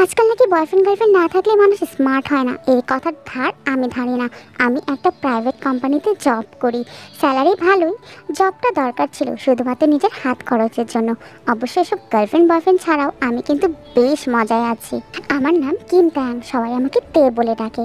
আজকাল নাকি boyfriend girlfriend না থাকলে মানুষ স্মার্ট হয় না, এই কথার ধার আমি ধারি না। আমি একটা প্রাইভেট কোম্পানিতে জব করি, স্যালারি ভালোই। জবটা দরকার ছিল শুধুমাত্র নিজের হাত খরচের জন্য। অবশ্য এসব গার্লফ্রেন্ড বয়ফ্রেন্ড ছাড়াও আমি কিন্তু বেশ মজায় আছি। আমার নাম কিম তায়াং, সবাই আমাকে তে বলে ডাকে।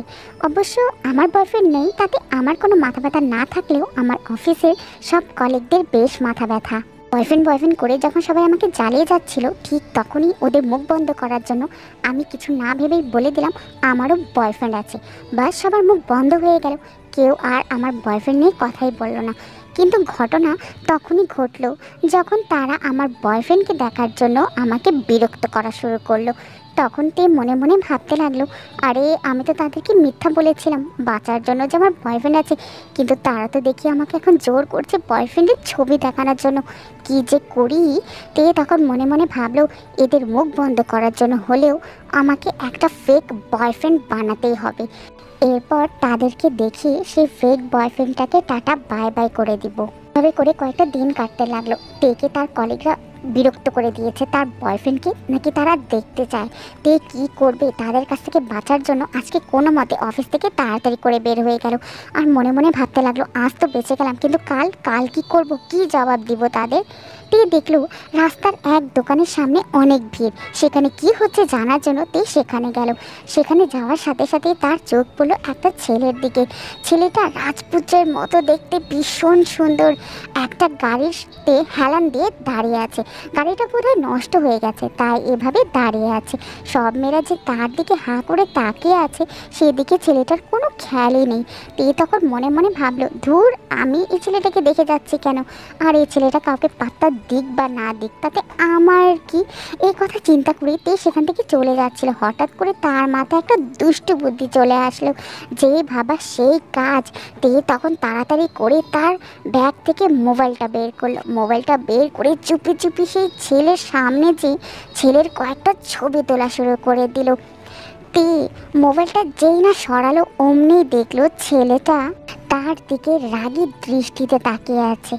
অবশ্য আমার বয়ফ্রেন্ড নেই, তাতে আমার কোনো মাথা ব্যথা না থাকলেও আমার অফিসের সব কলিগদের বেশ মাথা ব্যথা। বয়ফ্রেন্ড বয়ফ্রেন্ড করে যখন সবাই আমাকে জ্বালিয়ে যাচ্ছিল, ঠিক তখনই ওদের মুখ বন্ধ করার জন্য আমি কিছু না ভেবেই বলে দিলাম আমারও বয়ফ্রেন্ড আছে। বাস সবার মুখ বন্ধ হয়ে গেল, কেউ আর আমার বয়ফ্রেন্ড নিয়ে কথাই বলল না। কিন্তু ঘটনা তখনই ঘটলো যখন তারা আমার বয়ফ্রেন্ডকে দেখার জন্য আমাকে বিরক্ত করা শুরু করলো। তখন তে মনে মনে ভাবতে লাগলো, আরে আমি তো তাদেরকে মিথ্যা বলেছিলাম বাঁচার জন্য যে আমার বয়ফ্রেন্ড আছে, কিন্তু তারা তো দেখি আমাকে এখন জোর করছে বয়ফ্রেন্ডের ছবি দেখানোর জন্য। কি যে করি। তে তখন মনে মনে ভাবলো, এদের মুখ বন্ধ করার জন্য হলেও আমাকে একটা ফেক বয়ফ্রেন্ড বানাতেই হবে। এরপর তাদেরকে দেখিয়ে সেই ফেক বয়ফ্রেন্ডটাকে টাটা বাই বাই করে দিব। এভাবে করে কয়েকটা দিন কাটতে লাগলো। তেকে তার কলিগরা বিরক্ত করে দিয়েছে তার বয়ফ্রেন্ডকে নাকি তারা দেখতে চায়। তে কী করবে, তাদের কাছ থেকে বাঁচার জন্য আজকে কোনো মতে অফিস থেকে তাড়াতাড়ি করে বের হয়ে গেল। আর মনে মনে ভাবতে লাগলো, আজ তো বেঁচে গেলাম, কিন্তু কাল কাল কি করব, কি জবাব দিব তাদের। তে দেখলো রাস্তার এক দোকানের সামনে অনেক ভিড়, সেখানে কি হচ্ছে জানার জন্য তে সেখানে গেল। সেখানে যাওয়ার সাথে সাথে তার চোখ পড়লো একটা ছেলের দিকে। ছেলেটা রাজপুত্রের মতো দেখতে, ভীষণ সুন্দর। একটা গাড়িতে হেলান দিয়ে দাঁড়িয়ে আছে। গাড়িটা বোধহয় নষ্ট হয়ে গেছে, তাই এভাবে দাঁড়িয়ে আছে। সব মেয়েরা যে তার দিকে হাঁ করে তাকিয়ে আছে, সেদিকে ছেলেটার কোনো খেয়ালই নেই। তে তখন মনে মনে ভাবলো, ধুর, আমি এই ছেলেটাকে দেখে যাচ্ছি কেন, আর এই ছেলেটা কাউকে পাত্তা দিক বা না দিক তাতে আমার কি। এই কথা চিন্তা করে তে সেখান থেকে চলে যাচ্ছিল। হঠাৎ করে তার মাথায় একটা দুষ্টু বুদ্ধি চলে আসলো, যেই ভাবা সেই কাজ। তে তখন তাড়াতাড়ি করে তার ব্যাগ থেকে মোবাইলটা বের করলো। মোবাইলটা বের করে চুপি চুপি সেই ছেলের সামনে যে ছেলের কয়েকটা ছবি তোলা শুরু করে দিল। তে মোবাইলটা যেই না সরালো, অমনি দেখলো ছেলেটা তার দিকে রাগী দৃষ্টিতে তাকিয়ে আছে।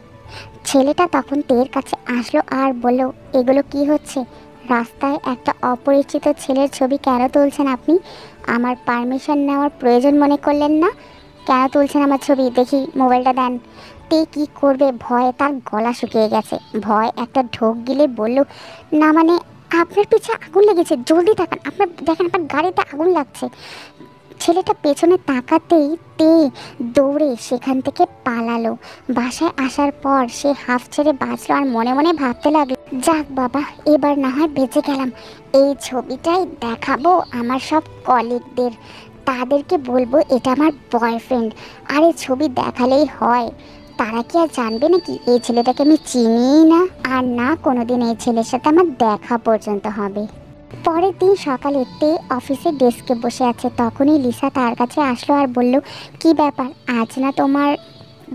ছেলেটা তখন তের কাছে আসলো আর বলল, এগুলো কি হচ্ছে? রাস্তায় একটা অপরিচিত ছেলের ছবি কেন তুলছেন আপনি? আমার পারমিশন নেওয়ার প্রয়োজন মনে করলেন না? কেন তুলছেন আমার ছবি? দেখি মোবাইলটা দেন। তে কী করবে, ভয়ে তার গলা শুকিয়ে গেছে। ভয় একটা ঢোক গিলে বলল, না মানে, আপনার পিছে আগুন লেগেছে, জলদি তাকান, আপনার দেখেন আপনার গাড়িতে আগুন লাগছে। ছেলেটা পেছনে তাকাতেই তে দৌড়ে সেখান থেকে পালালো। বাসায় আসার পর সে হাফ ছেড়ে বাঁচলো আর মনে মনে ভাবতে লাগলো, যাক বাবা, এবার না হয় বেঁচে গেলাম। এই ছবিটাই দেখাবো আমার সব কলিগদের, তাদেরকে বলবো এটা আমার বয়ফ্রেন্ড। আর এই ছবি দেখালেই হয়, তারা কি আর জানবে নাকি এই ছেলেটাকে আমি চিনিই না, আর না কোনোদিন এই ছেলের সাথে আমার দেখা পর্যন্ত হবে। পরের দিন সকালে তে অফিসের ডেস্কে বসে আছে, তখনই লিসা তার কাছে আসলো আর বলল, কি ব্যাপার, আজ না তোমার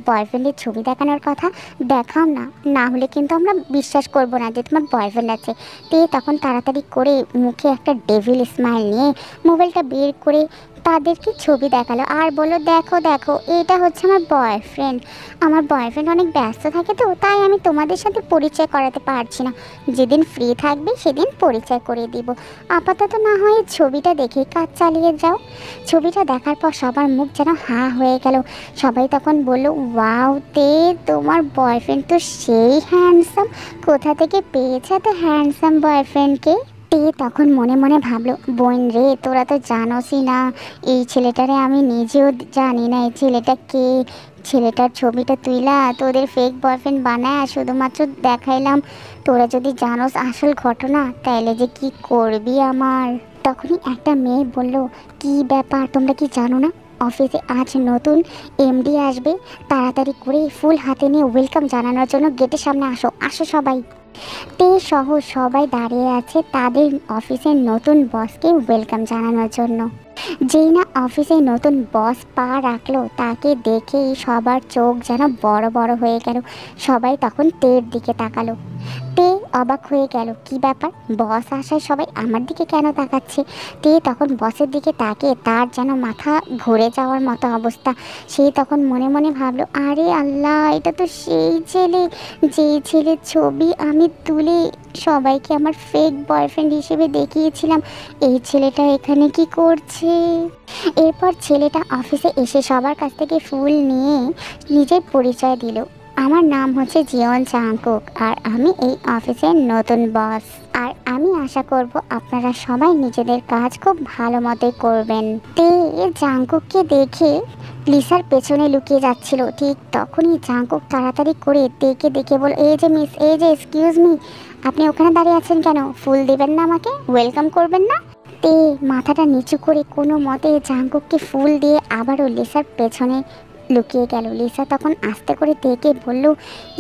বয়ফ্রেন্ডের ছবি দেখানোর কথা, দেখাও না, না হলে কিন্তু আমরা বিশ্বাস করব না যে তোমার বয়ফ্রেন্ড আছে। তে তখন তাড়াতাড়ি করে মুখে একটা ডেভিল স্মাইল নিয়ে মোবাইলটা বের করে তাদেরকে ছবি দেখালো আর বলল, দেখো দেখো, এটা হচ্ছে আমার বয়ফ্রেন্ড। আমার বয়ফ্রেন্ড অনেক ব্যস্ত থাকে, তো তাই আমি তোমাদের সাথে পরিচয় করাতে পারছি না, যেদিন ফ্রি থাকবে সেদিন পরিচয় করে দিব। আপাতত না হয় ছবিটা দেখেই কাজ চালিয়ে যাও। ছবিটা দেখার পর সবার মুখ যেন হাঁ হয়ে গেল। সবাই তখন বলল, ওয়াও তে, তোমার বয়ফ্রেন্ড তো সেই হ্যান্ডসাম, কোথা থেকে পেয়েছে এত হ্যান্ডসাম বয়ফ্রেন্ডকে? তে তখন মনে মনে ভাবলো, বোন রে, তোরা তো জানোসই না এই ছেলেটারে, আমি নিজেও জানি না এই ছেলেটা কে। ছেলেটার ছবিটা তুইলা তোদের ফেক বয়ফ্রেন্ড বানায় শুধুমাত্র দেখাইলাম। তোরা যদি জানোস আসল ঘটনা, তাইলে যে কি করবি আমার। তখনই একটা মেয়ে বলল, কি ব্যাপার, তোমরা কি জানো না অফিসে আজ নতুন এমডি আসবে? তাড়াতাড়ি করে ফুল হাতে নিয়ে ওয়েলকাম জানানোর জন্য গেটের সামনে আসো, আসো সবাই। তে সহ সবাই দাঁড়িয়ে আছে তাদের অফিসের নতুন বসকে ওয়েলকাম জানানোর জন্য। যেই না অফিসে নতুন বস পা রাখলো, তাকে দেখেই সবার চোখ যেন বড় বড় হয়ে গেল। সবাই তখন তের দিকে তাকালো। তে অবাক হয়ে গেল, কি ব্যাপার, বস আসায় সবাই আমার দিকে কেন তাকাচ্ছে? তে তখন বসের দিকে তাকিয়ে তার যেন মাথা ঘুরে যাওয়ার মতো অবস্থা। সে তখন মনে মনে ভাবলো, আরে আল্লাহ, এটা তো সেই ছেলে যেই ছেলের ছবি আমি তুলে সবাইকে আমার ফেক বয়ফ্রেন্ড হিসেবে দেখিয়েছিলাম। এই ছেলেটা এখানে কি করছে? এরপর ছেলেটা অফিসে এসে সবার কাছ থেকে ফুল নিয়ে নিজের পরিচয় দিল। আমার নাম হচ্ছে জিয়ন চাংকুক, আর আমি এই অফিসের নতুন বস। আর আমি আশা করব আপনারা সবাই নিজেদের কাজ খুব ভালো মতোই করবেন। তে জাংকুককে দেখে লিসার পেছনে লুকিয়ে যাচ্ছিল। ঠিক তখনই জাংকুক তাড়াতাড়ি করে তেকে দেখে বল, এই যে মিস, এই যে এক্সকিউজ মি, আপনি ওখানে দাঁড়িয়ে আছেন কেন? ফুল দেবেন না আমাকে? ওয়েলকাম করবেন না? তে মাথাটা নিচু করে কোনো মতে জাংকুককে ফুল দিয়ে আবারও লিসার পেছনে লুকিয়ে গেল। লিসা তখন আস্তে করে তেকে বলল,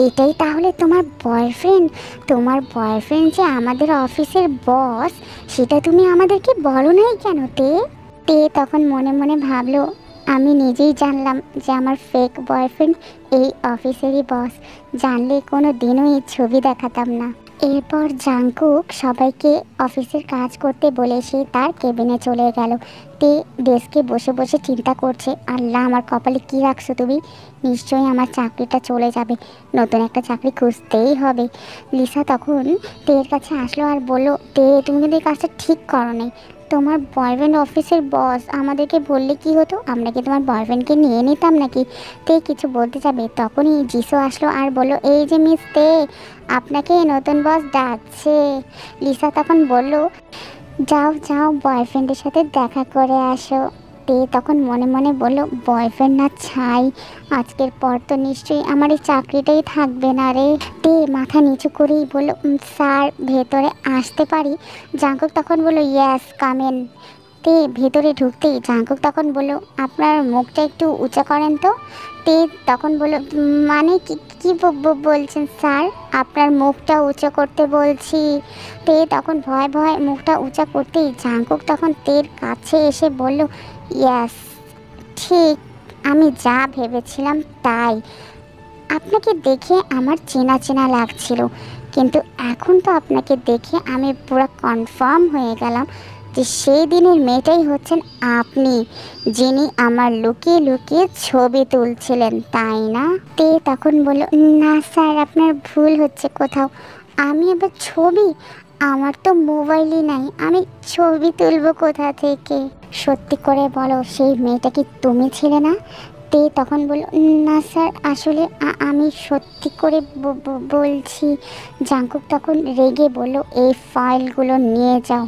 এটাই তাহলে তোমার বয়ফ্রেন্ড? তোমার বয়ফ্রেন্ড যে আমাদের অফিসের বস, সেটা তুমি আমাদেরকে বলো নাই কেন? তে তে তখন মনে মনে ভাবলো, আমি নিজেই জানলাম যে আমার ফেক বয়ফ্রেন্ড এই অফিসেরই বস। জানলে কোনো দিনও এই ছবি দেখাতাম না। এরপর জাংকুক সবাইকে অফিসের কাজ করতে বলে সে তার কেবিনে চলে গেল। তে ডেস্কে বসে বসে চিন্তা করছে, আল্লাহ আমার কপালে কী রাখছো তুমি? নিশ্চয়ই আমার চাকরিটা চলে যাবে, নতুন একটা চাকরি খুঁজতেই হবে। লিসা তখন তের কাছে আসলো আর বলল, তে তুমি কিন্তু এই কাজটা ঠিক করো নি। তোমার বয়ফ্রেন্ড অফিসের বস, আমাদেরকে বললে কি হতো? আমরা কি তোমার বয়ফ্রেন্ডকে নিয়ে নিতাম নাকি? তে কিছু বলতে যাবে তখনই জিসো আসলো আর বলল, এই যে মিস তে, আপনাকে নতুন বস ডাকছে। লিসা তখন বলল, যাও যাও বয়ফ্রেন্ডের সাথে দেখা করে আসো। তে তখন মনে মনে বলল, বয়ফ্রেন্ড না ছাই, আজকের পর তো নিশ্চয়ই আমার এই চাকরিটাই থাকবে না রে। তে মাথা নিচু করেই বলল, স্যার ভেতরে আসতে পারি? জাঙ্কুক তখন বলল, ইয়েস কামেন। তে ভেতরে ঢুকতেই জাঙ্কুক তখন বলল, আপনার মুখটা একটু উঁচা করেন তো। তে তখন বলল, মানে কি কি বলছেন স্যার? আপনার মুখটা উঁচু করতে বলছি। তে তখন ভয় ভয় মুখটা উঁচা করতেই জাঙ্কুক তখন তের কাছে এসে বলল, ইয়েস, ঠিক আমি যা ভেবেছিলাম তাই। আপনাকে দেখে আমার চেনা চেনা লাগছিল, কিন্তু এখন তো আপনাকে দেখে আমি পুরো কনফার্ম হয়ে গেলাম যে সেই দিনের মেয়েটাই হচ্ছেন আপনি, যিনি আমার লুকিয়ে লুকিয়ে ছবি তুলছিলেন, তাই না? তে তখন বলল, না স্যার, আপনার ভুল হচ্ছে কোথাও। আমি আবার ছবি? আমার তো মোবাইলই নাই, আমি ছবি তুলবো কোথা থেকে? সত্যি করে বলো, সেই মেয়েটা কি তুমি ছিলে না? তে তখন বলল, না স্যার, আসলে আমি সত্যি করে বলছি। জাঙ্কুক তখন রেগে বলল, এই ফাইলগুলো নিয়ে যাও,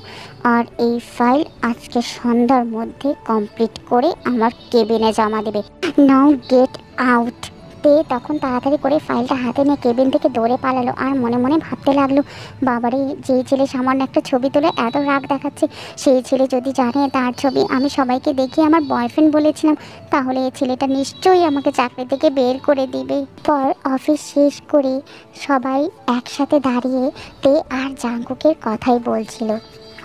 আর এই ফাইল আজকে সন্ধ্যার মধ্যে কমপ্লিট করে আমার কেবিনে জমা দেবে। নাও গেট আউট। তে তখন তাড়াতাড়ি করে ফাইলটা হাতে নিয়ে কেবিন থেকে দৌড়ে পালালো আর মনে মনে ভাবতে লাগলো, বাবারে, যেই ছেলে সামান্য একটা ছবি তুলে এত রাগ দেখাচ্ছে, সেই ছেলে যদি জানে তার ছবি আমি সবাইকে দেখিয়ে আমার বয়ফ্রেন্ড বলেছিলাম, তাহলে এই ছেলেটা নিশ্চয়ই আমাকে চাকরি থেকে বের করে দিবে। পর অফিস শেষ করে সবাই একসাথে দাঁড়িয়ে তে আর জাঙ্কুকের কথাই বলছিল।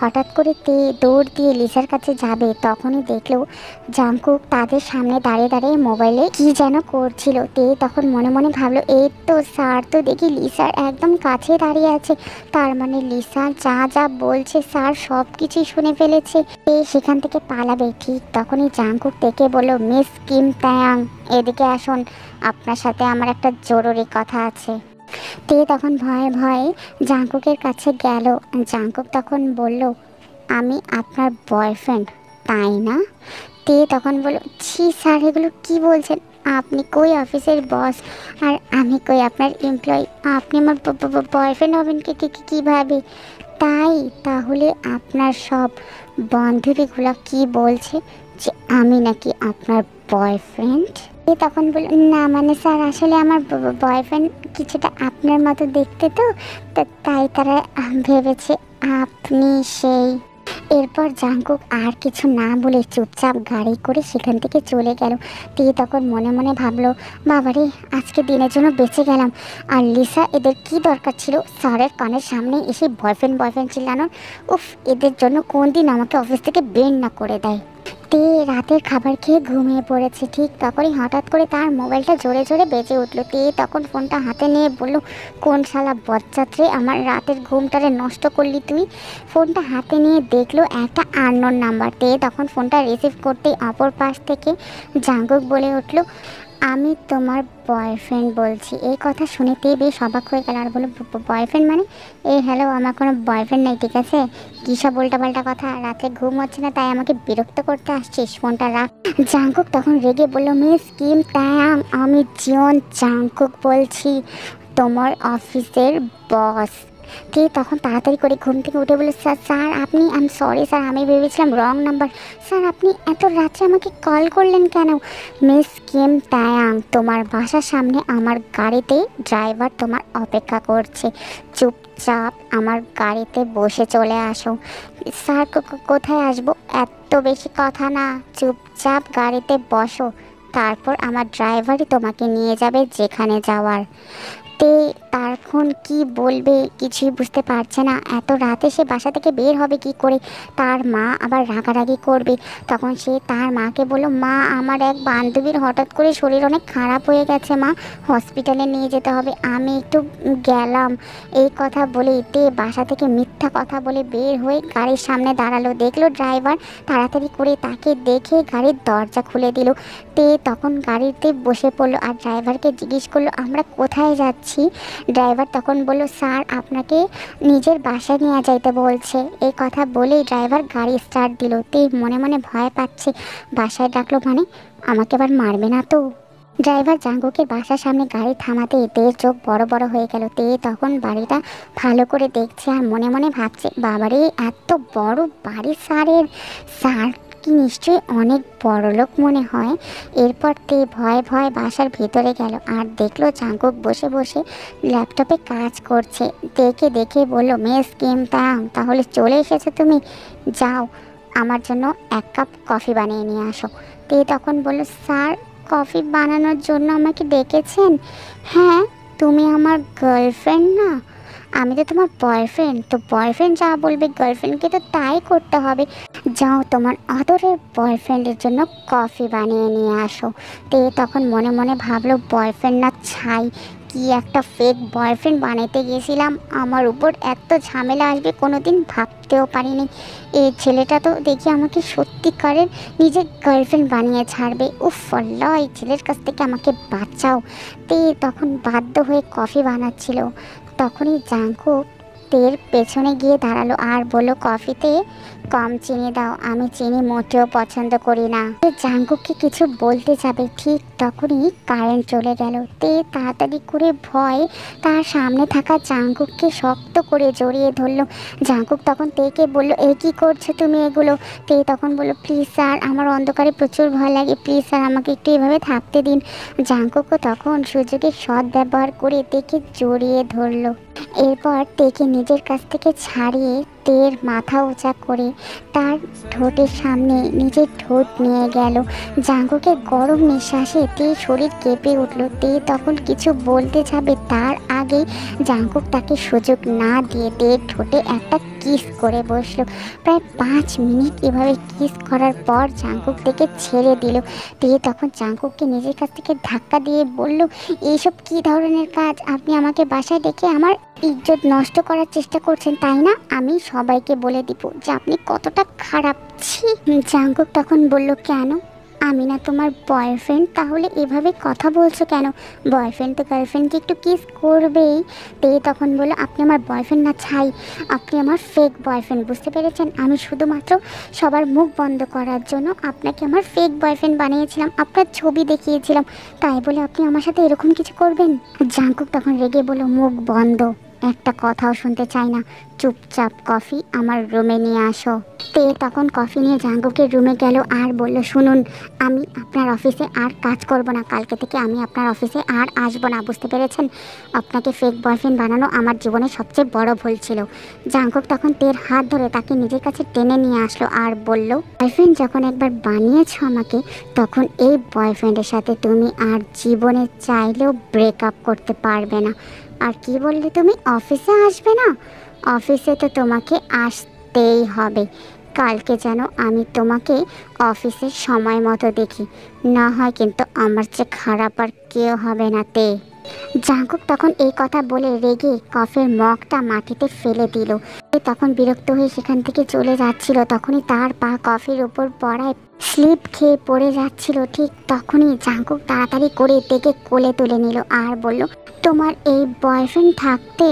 হঠাৎ করে তে দৌড় দিয়ে লিসার কাছে যাবে, তখনই দেখলো জাঙ্কুক তাদের সামনে দাঁড়িয়ে দাঁড়িয়ে মোবাইলে কি যেন করছিল। তে তখন মনে মনে ভাবলো, এই তো স্যার, তো দেখি লিসার একদম কাছে দাঁড়িয়ে আছে, তার মানে লিসা যা যা বলছে স্যার সব কিছুই শুনে ফেলেছে। তে সেখান থেকে পালাবে। ঠিক তখনই জাঙ্কুক থেকে বলল, মিস কিম তায়াং, এদিকে আসুন, আপনার সাথে আমার একটা জরুরি কথা আছে। তে তখন ভয়ে ভয়ে জাঙ্কুকের কাছে গেল। জাঙ্কুক তখন বলল, আমি আপনার বয়ফ্রেন্ড, তাই না? তে তখন বলল, ছি স্যার, এগুলো কি বলছেন? আপনি কই অফিসের বস, আর আমি কই আপনার এমপ্লয়ি? আপনি আমার বয়ফ্রেন্ড হবেন কীভাবে? তাই তাহলে আপনার সব বান্ধবীগুলো কি বলছে যে আমি নাকি আপনার বয়ফ্রেন্ড? তখন বলল, না মানে স্যার, আসলে আমার বয়ফ্রেন্ড কিছুটা আপনার মতো দেখতে, তো তাই তারা ভেবেছে আপনি সেই। এরপর জাঙ্কুক আর কিছু না বলে চুপচাপ গাড়ি করে সেখান থেকে চলে গেল। তে তখন মনে মনে ভাবলো, বাবারে, আজকে দিনের জন্য বেঁচে গেলাম। আর লিসা, এদের কি দরকার ছিল স্যারের কানের সামনে এসে বয়ফ্রেন্ড বয়ফ্রেন্ড চিল্লানোর? উফ, এদের জন্য কোন দিন আমাকে অফিস থেকে বের না করে দেয়। তে রাতের খাবার খেয়ে ঘুমিয়ে পড়েছে। ঠিক তখনই হঠাৎ করে তার মোবাইলটা জোরে জোরে বেজে উঠলো। তে তখন ফোনটা হাতে নিয়ে বলল, কোন শালা বজ্জাত্রে আমার রাতের ঘুমটারে নষ্ট করলি তুই? ফোনটা হাতে নিয়ে দেখলো একটা আননোন নাম্বার। তে তখন ফোনটা রিসিভ করতেই অপর পাশ থেকে জাঙ্কুক বলে উঠল, আমি তোমার বয়ফ্রেন্ড বলছি। এই কথা শুনেতেই বেশ অবাক হয়ে গেল আর বলল, বয়ফ্রেন্ড মানে? এই হ্যালো, আমার কোনো বয়ফ্রেন্ড নেই, ঠিক আছে? কী সব উল্টাপাল্টা কথা, রাতে ঘুম হচ্ছে না তাই আমাকে বিরক্ত করতে আসছিস, ফোনটা রাখ। জাংকুক তখন রেগে বলল, মিস কিম তায়াং, আমি জিওন জাংকুক বলছি, তোমার অফিসের বস। ঠিক তখন তাড়াতাড়ি করে ঘুম থেকে উঠে বলে, স্যার স্যার আপনি, আই এম সরি স্যার, আমি ভেবেছিলাম রং নাম্বার। স্যার আপনি এত রাত্রে আমাকে কল করলেন কেন? মিস কিম তায়াং, তোমার বাসার সামনে আমার গাড়িতে ড্রাইভার তোমার অপেক্ষা করছে, চুপচাপ আমার গাড়িতে বসে চলে আসো। স্যার কোথায় আসবো? এত বেশি কথা না, চুপচাপ গাড়িতে বসো, তারপর আমার ড্রাইভারই তোমাকে নিয়ে যাবে যেখানে যাওয়ার। তে তখন কি বলবে কিছুই বুঝতে পারছে না, এত রাতে সে বাসা থেকে বের হবে কি করে, তার মা আবার রাগারাগি করবে। তখন সে তার মাকে বলল, মা আমার এক বান্ধবীর হঠাৎ করে শরীর অনেক খারাপ হয়ে গেছে মা, হসপিটালে নিয়ে যেতে হবে, আমি একটু গেলাম। এই কথা বলে তে বাসা থেকে মিথ্যা কথা বলে বের হয়ে গাড়ির সামনে দাঁড়ালো। দেখলো ড্রাইভার, তাড়াতাড়ি করে তাকে দেখে গাড়ির দরজা খুলে দিল। তে তখন গাড়িতে বসে পড়লো আর ড্রাইভারকে জিজ্ঞেস করলো, আমরা কোথায় যাচ্ছি? ড্রাইভার তখন বলল, স্যার আপনাকে নিজের বাসায় নিয়ে যাইতে বলছে। এই কথা বলেই ড্রাইভার গাড়ি স্টার্ট দিল। তে মনে মনে ভয় পাচ্ছে, বাসায় ডাকলো মানে আমাকে আবার মারবে না তো। ড্রাইভার জাঙ্গুকের বাসার সামনে গাড়ি থামাতে তের চোখ বড় বড় হয়ে গেল। তে তখন বাড়িটা ভালো করে দেখছে আর মনে মনে ভাবছে, বাবারে এত বড় বাড়ি স্যারের, স্যার কি নিশ্চয়ই অনেক বড় লোক মনে হয়। এরপর তে ভয়ে ভয়ে বাসার ভিতরে গেল আর দেখলো জাঙ্কুক বসে বসে ল্যাপটপে কাজ করছে। দেখে দেখে বলল, মিস কিম তাং, তাহলে চলে এসেছো তুমি, যাও আমার জন্য এক কাপ কফি বানিয়ে নিয়ে আসো। তে তখন বলল, স্যার কফি বানানোর জন্য আমাকে ডেকেছেন? হ্যাঁ, তুমি আমার গার্লফ্রেন্ড না? আমি তো তোমার বয়ফ্রেন্ড, তো বয়ফ্রেন্ড যা বলবে গার্লফ্রেন্ডকে তো তাই করতে হবে। যাও তোমার আদরের বয়ফ্রেন্ডের জন্য কফি বানিয়ে নিয়ে আসো। তে তখন মনে মনে ভাবলো, বয়ফ্রেন্ড না ছাই, কি একটা ফেক বয়ফ্রেন্ড বানাতে গিয়েছিলাম, আমার উপর এত ঝামেলা আসবে কোনোদিন ভাবতেও পারিনি। এই ছেলেটা তো দেখি আমাকে সত্যিকারের নিজের গার্লফ্রেন্ড বানিয়ে ছাড়বে। উফ আল্লাহ, এই ছেলের কাছ থেকে আমাকে বাঁচাও। তে তখন বাধ্য হয়ে কফি বানাচ্ছিল। তখনই জাঙ্কুক তের পেছনে গিয়ে দাঁড়ালো আর বলল, কফিতে কম চিনি দাও, আমি চিনি মোটেও পছন্দ করি না। জাঙ্কুককে কিছু বলতে যাবে ঠিক তখনই কারেন্ট চলে গেল। তে তাড়াতাড়ি করে ভয় তার সামনে থাকা জাঙ্কুককে শক্ত করে জড়িয়ে ধরলো। জাঙ্কুক তখন তেকে বলল, এ কী করছো তুমি এগুলো? তে তখন বলল, প্লিজ স্যার, আমার অন্ধকারে প্রচুর ভয় লাগে, প্লিজ স্যার আমাকে একটু এভাবে থাকতে দিন। জাঙ্কুকও তখন সুযোগের সৎ ব্যবহার করে তেকে জড়িয়ে ধরলো। এরপর তেকে নিজের কাছ থেকে ছাড়িয়ে তের মাথা উঁচা করে তার ঠোঁটের সামনে নিজের ঠোঁট নিয়ে গেল। জাঙ্কুকের গরম নিঃশ্বাসে তে শরীর কেঁপে উঠল। তে তখন কিছু বলতে যাবে তার আগেই জাঙ্কুক তাকে সুযোগ না দিয়ে তের ঠোঁটে একটা কিস করে বসলো। প্রায় 5 মিনিট এভাবে কিস করার পর জাঙ্কুক থেকে ছেড়ে দিল। তে তখন জাঙ্কুককে নিজের কাছ থেকে ধাক্কা দিয়ে বলল, এইসব কি ধরনের কাজ? আপনি আমাকে বাসায় ডেকে আমার ইজ্জত নষ্ট করার চেষ্টা করছেন তাই না? আমি সবাইকে বলে দিব যে আপনি কতটা খারাপ। ছি। জাঙ্কুক তখন বলল, কেন? আমি না তোমার বয়ফ্রেন্ড, তাহলে এভাবে কথা বলছো কেন? বয়ফ্রেন্ড তো গার্লফ্রেন্ডকে একটু কিস করবেই। তে তখন বললো, আপনি আমার বয়ফ্রেন্ড না ছাই, আপনি আমার ফেক বয়ফ্রেন্ড, বুঝতে পেরেছেন? আমি শুধুমাত্র সবার মুখ বন্ধ করার জন্য আপনাকে আমার ফেক বয়ফ্রেন্ড বানিয়েছিলাম, আপনার ছবি দেখিয়েছিলাম, তাই বলে আপনি আমার সাথে এরকম কিছু করবেন? জাঙ্কুক তখন রেগে বলল, মুখ বন্ধ, একটা কথাও শুনতে চাই না, চুপচাপ কফি আমার রুমে নিয়ে আসো। তে তখন কফি নিয়ে জাঙ্কুকের রুমে গেল আর বলল, শুনুন, আমি আপনার অফিসে আর কাজ করব না, কালকে থেকে আমি আপনার অফিসে আর আসবো না, বুঝতে পেরেছেন? আপনাকে ফেক বয়ফ্রেন্ড বানানো আমার জীবনের সবচেয়ে বড় ভুল ছিল। জাঙ্কুক তখন তের হাত ধরে তাকে নিজের কাছে টেনে নিয়ে আসলো আর বলল, বয়ফ্রেন্ড যখন একবার বানিয়েছো আমাকে, তখন এই বয়ফ্রেন্ডের সাথে তুমি আর জীবনে চাইলেও ব্রেকআপ করতে পারবে না। আর কি বললে তুমি? অফিসে আসবে না? অফিসে তো তোমাকে আসতেই হবে, কালকে যেন আমি তোমাকে অফিসের সময় মতো দেখি, না হয় কিন্তু আমার চেয়ে খারাপ আর কেউ হবে না। তে জাঙ্কুক তখন এই কথা বলে রেগে কফির মগটা মাটিতে ফেলে দিল। তখন বিরক্ত হয়ে সেখান থেকে চলে যাচ্ছিল, তখনই তার পা কফির উপর পড়ায় স্লিপ খেয়ে পড়ে যাচ্ছিল, ঠিক তখনই জাঙ্কুক তাড়াতাড়ি করে তেকে কোলে তুলে নিল আর বলল, তোমার এই বয়ফ্রেন্ড থাকতে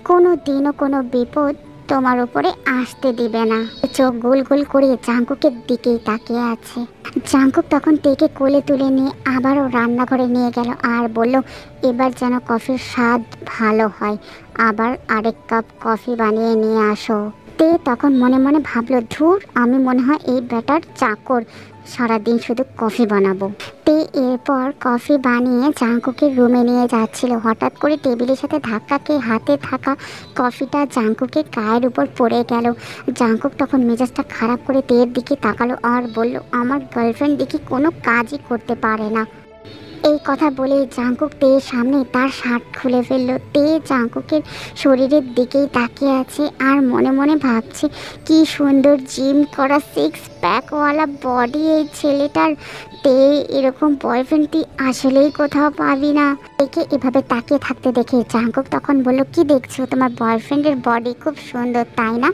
কোনো দিনও কোনো বিপদ তোমার উপরে আসতে দিবে না। চোখ গোল গোল করে জাঙ্কুকের দিকেই তাকিয়ে আছে। জাঙ্কুক তখন তেকে কোলে তুলে নিয়ে আবারও রান্নাঘরে নিয়ে গেল আর বলল, এবার যেন কফির স্বাদ ভালো হয়, আবার আরেক কাপ কফি বানিয়ে নিয়ে আসো। তে তখন মনে মনে ভাবলো, ধুর, আমি মনে হয় এই ব্যাটার চাকর, সারাদিন শুধু কফি বানাবো। তে এরপর কফি বানিয়ে জাঙ্কুকের রুমে নিয়ে যাচ্ছিল, হঠাৎ করে টেবিলের সাথে ধাক্কা খেয়ে হাতে থাকা কফিটা জাঙ্কুকের গায়ের উপর পড়ে গেল। জাঙ্কুক তখন মেজাজটা খারাপ করে তের দিকে তাকালো আর বলল, আমার গার্লফ্রেন্ড দেখি কোনো কাজই করতে পারে না। এই কথা বলে জাঙ্কুক তের সামনে তার শার্ট খুলে ফেললো। তে জাঙ্কুকের শরীরের দিকেই তাকিয়ে আছে আর মনে মনে ভাবছে, কি সুন্দর জিম করা সিক্স প্যাকওয়ালা বডি এই ছেলেটার। তে এরকম বয়ফ্রেন্ড তুই আসলেই কোথাও পাবি না। একে এভাবে তাকিয়ে থাকতে দেখে জাঙ্কুক তখন বলল, কি দেখছো, তোমার বয়ফ্রেন্ডের বডি খুব সুন্দর তাই না?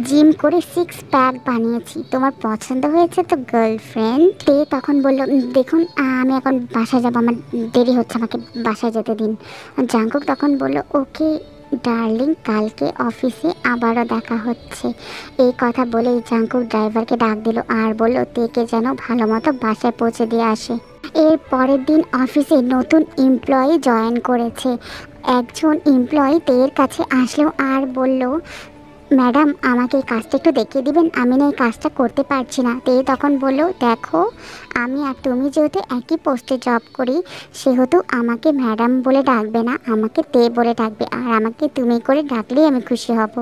জিম করে সিক্স প্যাক বানিয়েছি, তোমার পছন্দ হয়েছে তো গার্লফ্রেন্ড? তে তখন বলল, দেখুন আমি এখন বাসায় যাবো, আমার দেরি হচ্ছে, আমাকে বাসায় যেতে দিন। জাঙ্কুক তখন বলল, ওকে ডার্লিং, কালকে অফিসে আবারও দেখা হচ্ছে। এই কথা বলেই জাঙ্কুক ড্রাইভারকে ডাক দিল আর বলল, তেকে যেন ভালো মতো বাসায় পৌঁছে দিয়ে আসে। এর পরের দিন অফিসে নতুন এমপ্লয়ি জয়েন করেছে। একজন এমপ্লয়ি তের কাছে আসলো আর বলল, ম্যাডাম, আমাকে এই কাজটা একটু দেখিয়ে দিবেন, আমি না এই কাজটা করতে পারছি না। তে তখন বললো, দেখো, আমি আর তুমি যেহেতু একই পোস্টে জব করি, সেহেতু আমাকে ম্যাডাম বলে ডাকবে না, আমাকে তে বলে ডাকবে, আর আমাকে তুমি করে ডাকলেই আমি খুশি হব।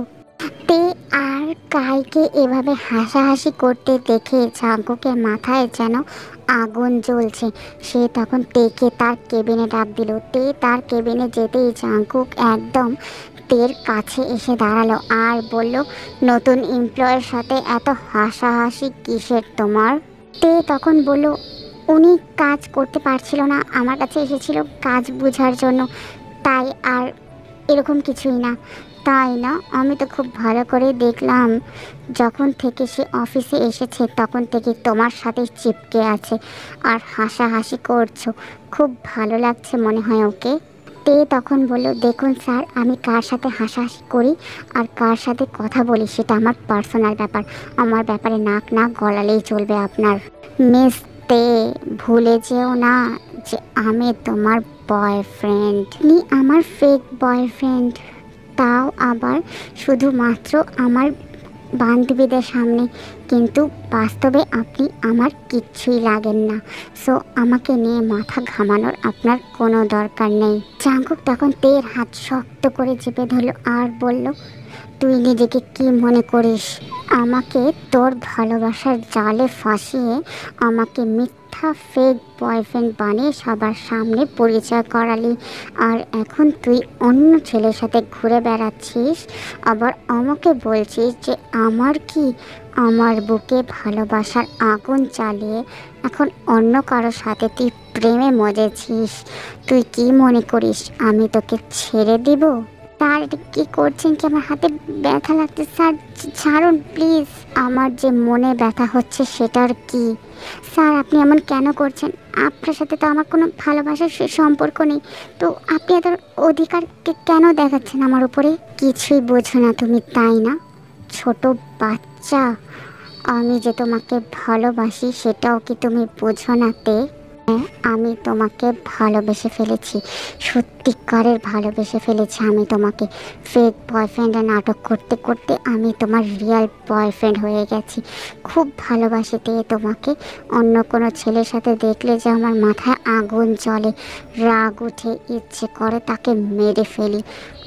তে আর কাইকে এভাবে হাসাহাসি করতে দেখে জাঙ্কুকের মাথায় যেন আগুন জ্বলছে। সে তখন তেকে তার কেবিনে ডাক দিল। তে তার কেবিনে যেতেই জাঙ্কুক একদম তের কাছে এসে দাঁড়ালো আর বলল, নতুন এমপ্লয়ের সাথে এত হাসাহাসি কিসের তোমার? তে তখন বলল, উনি কাজ করতে পারছিল না, আমার কাছে এসেছিল কাজ বোঝার জন্য, তাই, আর এরকম কিছুই না। তাই না? আমি তো খুব ভালো করে দেখলাম, যখন থেকে সে অফিসে এসেছে তখন থেকে তোমার সাথে চিপকে আছে আর হাসাহাসি করছো, খুব ভালো লাগছে মনে হয় ওকে। তে তখন বলল, দেখুন স্যার, আমি কার সাথে হাসাহাসি করি আর কার সাথে কথা বলি সেটা আমার পার্সোনাল ব্যাপার, আমার ব্যাপারে নাক না গলালেই চলবে আপনার। মিস তে, ভুলে যেও না যে আমি তোমার বয়ফ্রেন্ড, নি আমার ফেক বয়ফ্রেন্ড, তাও আবার শুধুমাত্র আমার বান্ধবীদের সামনে, কিন্তু বাস্তবে আপনি আমার কিচ্ছুই লাগেন না। সো আমাকে নিয়ে মাথা ঘামানোর আপনার কোনো দরকার নেই। জাঙ্কুক তখন তের হাত শক্ত করে চেপে ধরল আর বলল, তুই নিজেকে কি মনে করিস? আমাকে তোর ভালোবাসার জালে ফাঁসিয়ে আমাকে মিথ্যা ফেক বয়ফ্রেন্ড বানিয়ে সবার সামনে পরিচয় করালি, আর এখন তুই অন্য ছেলের সাথে ঘুরে বেড়াচ্ছিস, আবার আমাকে বলছিস যে আমার বুকে ভালোবাসার আগুন চালিয়ে এখন অন্য কারোর সাথে তুই প্রেমে মজেছিস। তুই কি মনে করিস আমি তোকে ছেড়ে দিব? স্যার, এটা কী করছেন, কি আমার হাতে ব্যথা লাগছে স্যার, ছাড়ুন প্লিজ। আমার যে মনে ব্যথা হচ্ছে সেটার কি? স্যার, আপনি এমন কেন করছেন? আপনার সাথে তো আমার কোনো ভালোবাসার সম্পর্ক নেই, তো আপনি এত অধিকার কেন দেখাচ্ছেন আমার উপরে? কিছুই বোঝো না তুমি, তাই না ছোট বাচ্চা? আমি যে তোমাকে ভালোবাসি সেটাও কি তুমি বোঝো না? তে, আমি তোমাকে ভালোবেসে ফেলেছি, সত্যিকারের ভালোবেসে ফেলেছি আমি তোমাকে। ফেক বয়ফ্রেন্ডে নাটক করতে করতে আমি তোমার রিয়েল বয়ফ্রেন্ড হয়ে গেছি। খুব ভালোবাসিতে তোমাকে। অন্য কোনো ছেলের সাথে দেখলে যে আমার মাথায় আগুন জ্বলে, রাগ উঠে, ইচ্ছে করে তাকে মেরে ফেলি।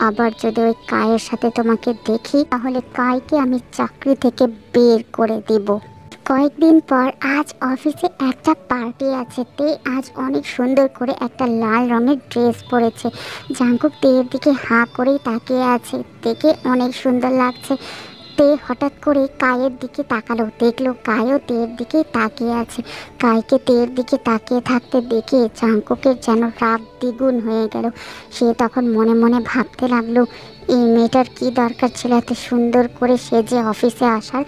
আবার যদি ওই কায়ের সাথে তোমাকে দেখি তাহলে কাইকে আমি চাকরি থেকে বের করে দিব। কয়েকদিন পর আজ অফিসে একটা পার্টি আছে। তে আজ অনেক সুন্দর করে একটা লাল রঙের ড্রেস পরেছে। জাঙ্কুক তের দিকে হাঁ করেই তাকিয়ে আছে, তেকে অনেক সুন্দর লাগছে। তে হঠাৎ করে কায়ের দিকে তাকালো, দেখলো কায়ও তের দিকে তাকিয়ে আছে। কাইকে তের দিকে তাকিয়ে থাকতে দেখে জাঙ্কুকের যেন রাগ দ্বিগুণ হয়ে গেল। সে তখন মনে মনে ভাবতে লাগলো, এই মেয়েটার কি দরকার ছিল এত সুন্দর করে সেজে অফিসে আসার?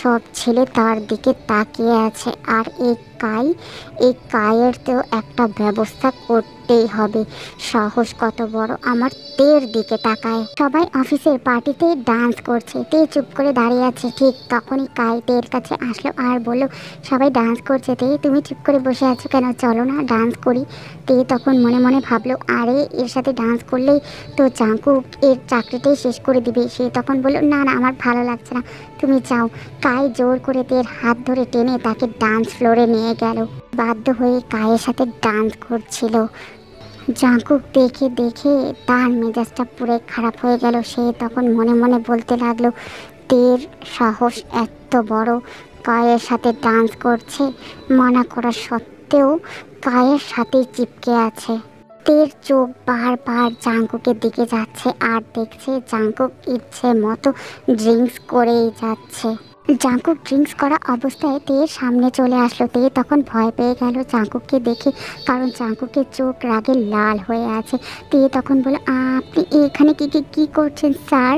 সব ছেলে তার দিকে তাকিয়ে আছে। আর এই কায়ের তো একটা ব্যবস্থা করতেই হবে। সাহস কত বড়, আমার তের দিকে তাকায়। সবাই অফিসের পার্টিতে ডান্স করছে, তে চুপ করে দাঁড়িয়ে আছে। ঠিক তখনই কাই তের কাছে আসলো আর বলল, সবাই ডান্স করছে, তে তুমি চুপ করে বসে আছো কেন, চলো না ডান্স করি। তে তখন মনে মনে ভাবলো, আরে এর সাথে ডান্স করলেই তো জাঙ্কুক এর চাকরিটাই শেষ করে দিবে। সে তখন বলল, না না আমার ভালো লাগছে না, তুমি যাও। কাই জোর করে তের হাত ধরে টেনে তাকে ডান্স ফ্লোরে নিয়ে গেল। বাধ্য হয়ে কায়ের সাথে ডান্স করছিল। জাঙ্কুক দেখে দেখে তার মেজাজটা পুরো খারাপ হয়ে গেল। সে তখন মনে মনে বলতে লাগলো, তের সাহস এত বড়, কায়ের সাথে ডান্স করছে, মানা করা সত্ত্বেও কায়ের সাথেই চিপকে আছে। তের চোখ বারবার জাঙ্কুকের দিকে যাচ্ছে আর দেখছে জাঙ্কুক ইচ্ছে মতো ড্রিঙ্কস করেই যাচ্ছে। জাঙ্কুক ড্রিঙ্কস করা অবস্থায় তের সামনে চলে আসলো। তে তখন ভয় পেয়ে গেল জাঙ্কুককে দেখে, কারণ জাঙ্কুকের চোখ রাগে লাল হয়ে আছে। তে তখন বলে, আপনি এখানে কি করছেন স্যার?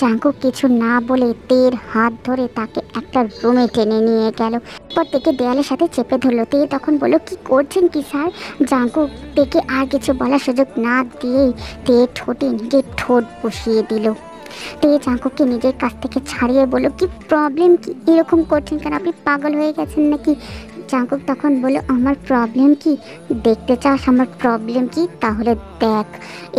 জাঙ্কুক কিছু না বলে তের হাত ধরে তাকে একটা রুমে টেনে নিয়ে গেল। পর তেকে দেয়ালের সাথে চেপে ধরলো। তে তখন বলল, কি করছেন কি স্যার? জাঙ্কুক তেকে আর কিছু বলার সুযোগ না দিয়েই তে ঠোঁটে নিজের ঠোঁট বসিয়ে দিল। তে জাঙ্কুককে নিজের কাছ থেকে ছাড়িয়ে বলল, কি প্রবলেম কি, এরকম করছেন কেন, আপনি পাগল হয়ে গেছেন নাকি? জাঙ্কুক তখন বলল, আমার প্রবলেম কি? দেখতে চাস আমার প্রবলেম কি? তাহলে দেখ।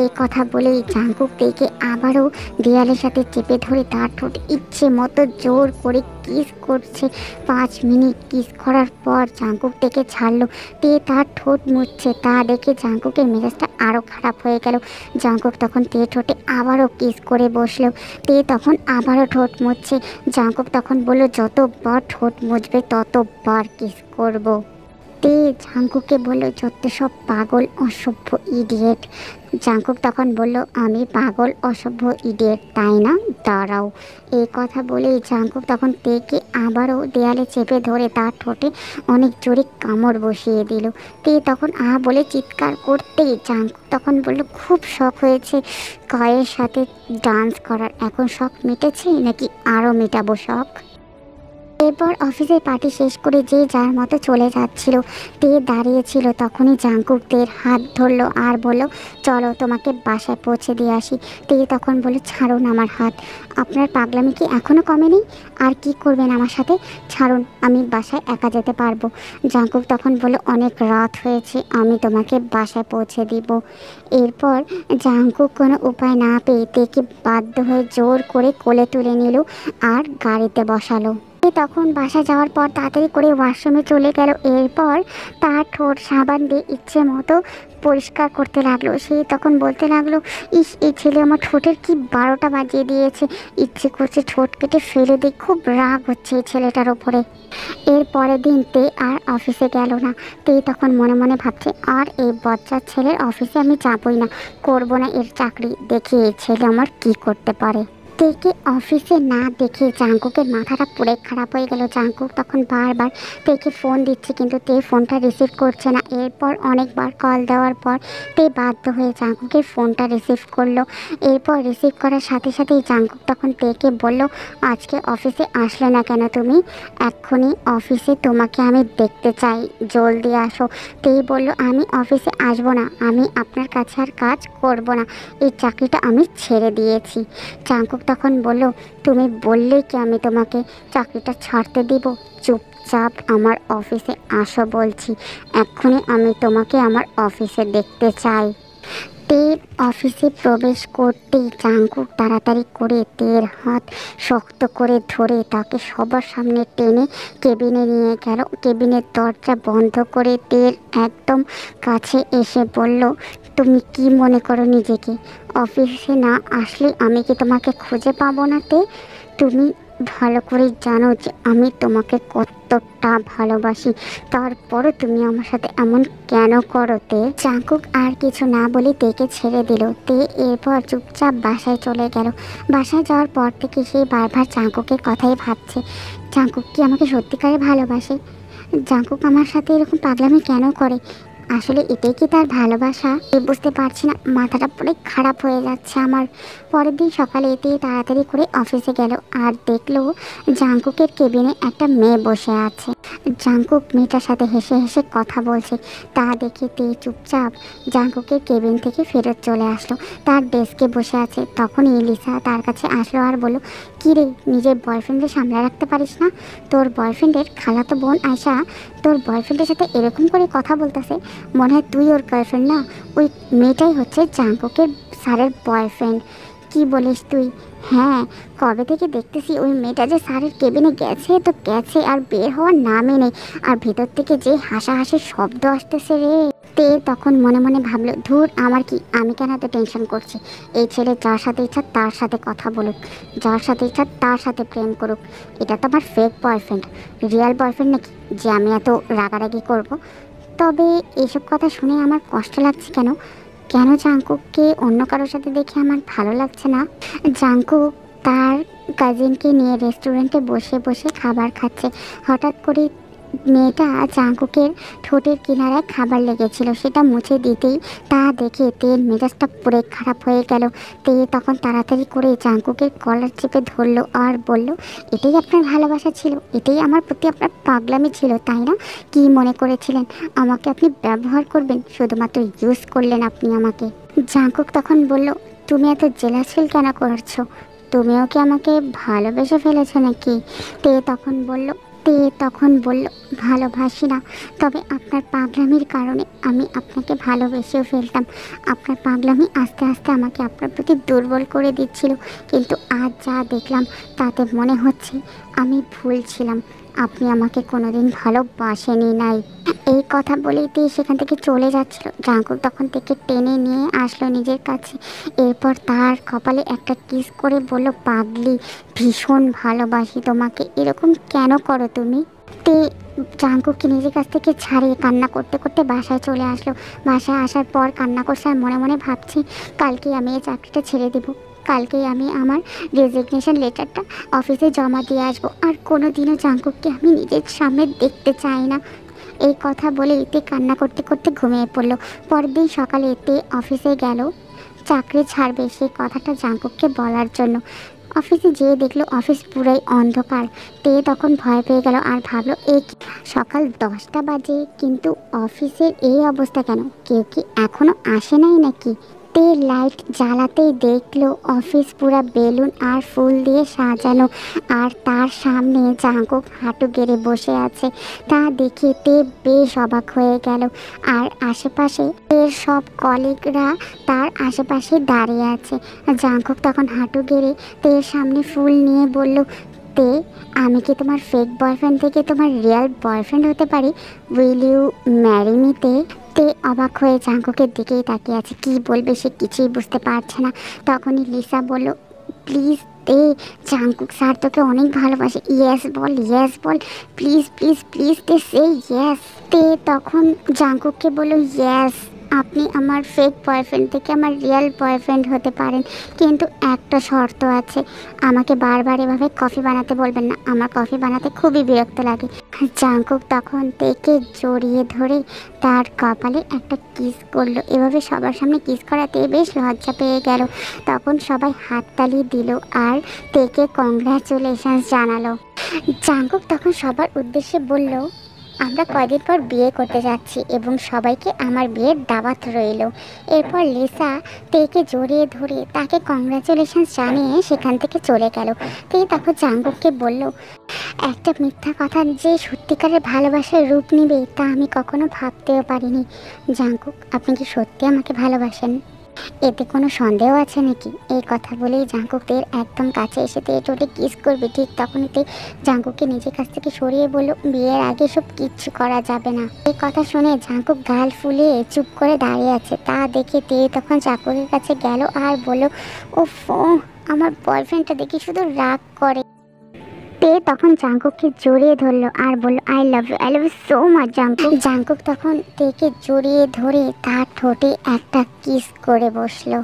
এই কথা বলেই জাঙ্কুক তেকে আবারও দেয়ালের সাথে চেপে ধরে তার ঠোঁট ইচ্ছে মতো জোর করে কিস করছে। 5 মিনিট কিস করার পর জাঙ্কুক তেকে ছাড়লো। তে তার ঠোঁট মুছছে, তা দেখে জাঙ্কুকের মেজাজটা আরও খারাপ হয়ে গেল। জাঙ্কুক তখন তে ঠোঁটে আবারও কিস করে বসলো। তে তখন আবারও ঠোঁট মুছছে। জাঙ্কুক তখন বলল, যতবার ঠোঁট মুছবে ততবার কিস করব। তে জাঙ্কুককে বলল, যত সব পাগল অসভ্য ইডিয়েট। জাঙ্কুক তখন বলল, আমি পাগল অসভ্য ইডিয়েট তাই না, দাঁড়াও। এই কথা বলেই জাঙ্কুক তখন তেকে আবারও দেয়ালে চেপে ধরে তার ঠোঁটে অনেক জোরে কামড় বসিয়ে দিল। তে তখন বলে চিৎকার করতেই জাঙ্কুক তখন বলল, খুব শখ হয়েছে কায়ের সাথে ডান্স করার, এখন শখ মিটেছে নাকি আরও মেটাবো শখ? এরপর অফিসের পার্টি শেষ করে যে যার মতো চলে যাচ্ছিল। তে দাঁড়িয়েছিল, তখনই জাঙ্কুক তের হাত ধরলো আর বলল, চলো তোমাকে বাসায় পৌঁছে দিয়ে আসি। তে তখন বলল, ছাড়ুন আমার হাত, আপনার পাগলামি কি এখনও কমেনি? আর কি করবেন আমার সাথে, ছাড়ুন, আমি বাসায় একা যেতে পারবো। জাঙ্কুক তখন বলল, অনেক রাত হয়েছে, আমি তোমাকে বাসায় পৌঁছে দিব। এরপর জাঙ্কুক কোনো উপায় না পেয়ে তেকে বাধ্য হয়ে জোর করে কোলে তুলে নিল আর গাড়িতে বসালো। তখন বাসা যাওয়ার পর তাড়াতাড়ি করে ওয়াশরুমে চলে গেল। এরপর তার ঠোঁট সাবান দিয়ে ইচ্ছে মতো পরিষ্কার করতে লাগলো। সে তখন বলতে লাগলো, ইস, এই ছেলে আমার ঠোঁটের কি 12টা বাজিয়ে দিয়েছে, ইচ্ছে করছে ঠোঁট কেটে ফেলে দিই, খুব রাগ হচ্ছে এই ছেলেটার ওপরে। এর পরের দিন তে আর অফিসে গেল না। তে তখন মনে মনে ভাবছে, আর এই বজ্জাত ছেলের অফিসে আমি যাবই না, করবো না এর চাকরি, দেখি এই ছেলে আমার কি করতে পারে। তেকে অফিসে না দেখে জাঙ্কুকের মাথাটা পুরো খারাপ হয়ে গেল। জাঙ্কুক তখন বারবার তেকে ফোন দিচ্ছে, কিন্তু তে ফোনটা রিসিভ করছে না। এরপর অনেকবার কল দেওয়ার পর তে বাধ্য হয়ে জাঙ্কুকের ফোনটা রিসিভ করলো। এরপর রিসিভ করার সাথে সাথেই জাঙ্কুক তখন তেকে বলল, আজকে অফিসে আসলে না কেন তুমি? এক্ষুনি অফিসে তোমাকে আমি দেখতে চাই, জলদি আসো। তেই বলল, আমি অফিসে আসবো না, আমি আপনার কাছে আর কাজ করব না, এই চাকরিটা আমি ছেড়ে দিয়েছি। জাঙ্কুক তখন বলল, তুমি বললে কি আমি তোমাকে চাকরিটা ছাড়তে দিব? চুপচাপ আমার অফিসে আসো বলছি, এক্ষুনি আমি তোমাকে আমার অফিসে দেখতে চাই। তের অফিসে প্রবেশ করতেই জাঙ্কুক তাড়াতাড়ি করে তের হাত শক্ত করে ধরে তাকে সবার সামনে টেনে কেবিনে নিয়ে গেল। কেবিনের দরজা বন্ধ করে তের একদম কাছে এসে বলল, তুমি কি মনে করো নিজেকে? অফিসে না আসলে আমি কি তোমাকে খুঁজে পাবো না? তে তুমি ভালো করে জানো যে আমি তোমাকে কতটা ভালোবাসি, তারপরও তুমি আমার সাথে এমন কেন করো? তে জাঙ্কুক আর কিছু না বলে তেকে ছেড়ে দিল। তে এরপর চুপচাপ বাসায় চলে গেল। বাসায় যাওয়ার পর থেকে সে বারবার জাঙ্কুকের কথাই ভাবছে, জাঙ্কুক কি আমাকে সত্যিকারে ভালোবাসে? জাঙ্কুক আমার সাথে এরকম পাগলামি কেন করে? আসলে এটাই কি তার ভালোবাসা? বুঝতে পারছি না, মাথাটা পুরো খারাপ হয়ে যাচ্ছে আমার। পরের দিন সকালে এতে তাড়াতাড়ি করে অফিসে গেল আর দেখলো জাংকুকের কেবিনে একটা মেয়ে বসে আছে। জাংকুক মেয়েটার সাথে হেসে হেসে কথা বলছে, তা দেখে তে চুপচাপ জাংকুকের কেবিন থেকে ফেরত চলে আসলো। তার ডেস্কে বসে আছে। তখনই লিসা তার কাছে আসলো আর বলল, কী রে, নিজের বয়ফ্রেন্ডকে সামলে রাখতে পারিস না? তোর বয়ফ্রেন্ডের খালাতো বোন আয়শা তোর বয়ফ্রেন্ডের সাথে এরকম করে কথা বলতেছে, মনে হয় তুই ওর গার্লফ্রেন্ড না। ওই মেয়েটাই হচ্ছে জাংকুকের স্যারের বয়ফ্রেন্ড। কি বলিস তুই? হ্যাঁ, কবে থেকে দেখতেছি ওই মেয়েটা যে স্যারের কেবিনে গেছে তো গেছে, আর বের হওয়ার নামই নেই। আর ভেতর থেকে যে হাসাহাসির শব্দ আসতেছে রে। তে তখন মনে মনে ভাবলো, ধুর, আমার কি, আমি কেন এত টেনশন করছি? এই ছেলে যার সাথে ইচ্ছা তার সাথে কথা বলুক, যার সাথে ইচ্ছা তার সাথে প্রেম করুক। এটা তো আমার ফেক বয়ফ্রেন্ড, রিয়েল বয়ফ্রেন্ড নাকি যে আমি এত রাগারাগি করব? তবে এইসব কথা শুনে আমার কষ্ট লাগছে কেন? কেন জাংকুককে অন্য কারোর সাথে দেখে আমার ভালো লাগছে না? জাংকুক তার কাজিনকে নিয়ে রেস্টুরেন্টে বসে বসে খাবার খাচ্ছে। হঠাৎ করে মেয়েটা জাংকুকের ঠোঁটের কিনারায় খাবার লেগেছিল, সেটা মুছে দিতেই তা দেখে তের মেজাজটা পুরো খারাপ হয়ে গেল। তে তখন তাড়াতাড়ি করে জাংকুকের কলার চেপে ধরলো আর বলল, এটাই আপনার ভালোবাসা ছিল? এটাই আমার প্রতি আপনার পাগলামি ছিল, তাই না? কি মনে করেছিলেন আমাকে আপনি ব্যবহার করবেন? শুধুমাত্র ইউজ করলেন আপনি আমাকে। জাংকুক তখন বলল, তুমি এত জেলাস ফিল কেন করছো? তুমিও কি আমাকে ভালোবেসে ফেলেছো নাকি? তে তখন বলল, ভালোবাসি না, তবে আপনার পাগলামির কারণে আমি আপনাকে ভালোবেসেও ফেলতাম। আপনার পাগলামি আস্তে আস্তে আমাকে আপনার প্রতি দুর্বল করে দিচ্ছিল, কিন্তু আজ যা দেখলাম তাতে মনে হচ্ছে আমি ভুল ছিলাম। আপনি আমাকে কোনোদিন ভালোবাসেনি নাই। এই কথা বলেই তে সেখান থেকে চলে যাচ্ছিল। জাংকুক তখন থেকে টেনে নিয়ে আসলো নিজের কাছে। এরপর তার কপালে একটা কিস করে বলল, পাগলি, ভীষণ ভালোবাসি তোমাকে, এরকম কেন করো তুমি? তে জাংকুককে নিজের কাছ থেকে ছাড়িয়ে কান্না করতে করতে বাসায় চলে আসলো। বাসায় আসার পর কান্না করছে আর মনে মনে ভাবছি, কালকেই আমি এই চাকরিটা ছেড়ে দেবো, কালকেই আমি আমার রেজিগনেশন লেটারটা অফিসে জমা দিয়ে আসবো, আর কোনো দিনও জাংকুককে আমি নিজের সামনে দেখতে চাই না। এই কথা বলে এতে কান্না করতে করতে ঘুমিয়ে পড়লো। পরের দিন সকালে এতে অফিসে গেল চাকরি ছাড়বে সেই কথাটা জাংকুককে বলার জন্য। অফিসে যেয়ে দেখলো অফিস পুরাই অন্ধকার। তে তখন ভয় পেয়ে গেল আর ভাবলো, সকাল 10টা বাজে কিন্তু অফিসের এই অবস্থা কেন? কেউ কি এখনো আসে নাই নাকি? তে লাইট জ্বালাতেই দেখলো অফিস পুরা বেলুন আর ফুল দিয়ে সাজানো, আর তার সামনে জাংকুক হাঁটু গেড়ে বসে আছে। তা দেখে তে বেশ অবাক হয়ে গেল। আর আশেপাশে এর সব কলিগরা তার আশেপাশে দাঁড়িয়ে আছে। জাংকুক তখন হাঁটু গেড়ে তের সামনে ফুল নিয়ে বলল, তে, আমি কি তোমার ফেক বয়ফ্রেন্ড থেকে তোমার রিয়েল বয়ফ্রেন্ড হতে পারি? Will you marry me? তে তে অবাক হয়ে জাংকুকের দিকেই তাকিয়ে আছে, কি বলবে সে কিছুই বুঝতে পারছে না। তখনই লিসা বলল, প্লিজ তে, জাংকুক স্যার তোকে অনেক ভালোবাসে, yes ball, yes ball, please please please তে সে ইয়েস। তে তখন জাংকুককে বলল, ইয়েস, আপনি আমার ফেক বয়ফ্রেন্ড থেকে আমার রিয়েল বয়ফ্রেন্ড হতে পারেন, কিন্তু একটা শর্ত আছে, আমাকে বারবার এভাবে কফি বানাতে বলবেন না, আমার কফি বানাতে খুবই বিরক্ত লাগে। জাংকুক তখন তেকে জড়িয়ে ধরে তার কপালে একটা কিস করলো। এভাবে সবার সামনে কিস করাতে বেশ লজ্জা পেয়ে গেল। তখন সবাই হাততালি দিল আর তেকে কংগ্রাচুলেশনস জানালো। জাংকুক তখন সবার উদ্দেশ্যে বলল, আমরা কয়দিন পর বিয়ে করতে যাচ্ছি এবং সবাইকে আমার বিয়ের দাওয়াত রইল। এরপর লিসা তেকে জড়িয়ে ধরে তাকে কংগ্রাচুলেশনস জানিয়ে সেখান থেকে চলে গেল। তে তখন জাংকুককে বলল, একটা মিথ্যা কথা যে সত্যিকারের ভালোবাসার রূপ নেবে তা আমি কখনো ভাবতেও পারিনি। জাংকুক, আপনি কি সত্যি আমাকে ভালোবাসেন? এতে কোনো সন্দেহ আছে নাকি? এই কথা বলেই জাংকুক তের একদম কাছে এসে তে ঠোঁটে কিস করবে, ঠিক তখনই তে জাংকুককে নিজের কাছ থেকে সরিয়ে বলল, বিয়ের আগে সব কিচ্ছু করা যাবে না। এই কথা শুনে জাংকুক গাল ফুলিয়ে চুপ করে দাঁড়িয়ে আছে। তা দেখে তে তখন জাংকুকের কাছে গেল আর বলল, ওফ, আমার বয়ফ্রেন্ডটা দেখি শুধু রাগ করে। তে তখন জাংকুককে জড়িয়ে ধরলো আর বলল, I love you, I love you so much Jungkook. Jungkook তখন তেকে জড়িয়ে ধরে তার ঠোঁটে একটা কিস করে বসলো।